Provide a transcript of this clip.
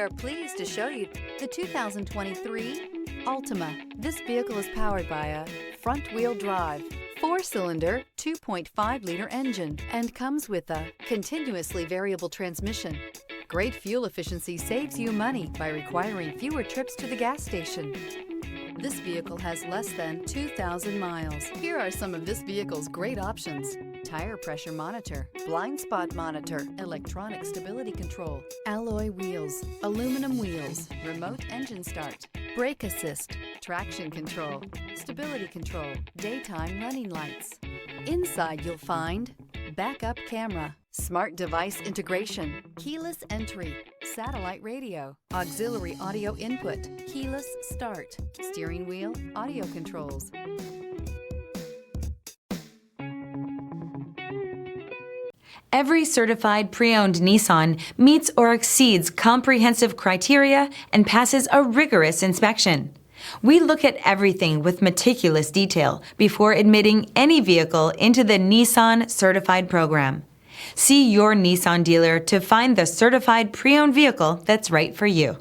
are pleased to show you the 2023 Altima. This vehicle is powered by a front-wheel drive, 4-cylinder, 2.5-liter engine, and comes with a continuously variable transmission. Great fuel efficiency saves you money by requiring fewer trips to the gas station. This vehicle has less than 2,000 miles. Here are some of this vehicle's great options: tire pressure monitor, blind spot monitor, electronic stability control, alloy wheels, aluminum wheels, remote engine start, brake assist, traction control, stability control, daytime running lights. Inside you'll find backup camera, smart device integration, keyless entry, satellite radio, auxiliary audio input, keyless start, steering wheel audio controls. Every certified pre-owned Nissan meets or exceeds comprehensive criteria and passes a rigorous inspection. We look at everything with meticulous detail before admitting any vehicle into the Nissan Certified program. See your Nissan dealer to find the certified pre-owned vehicle that's right for you.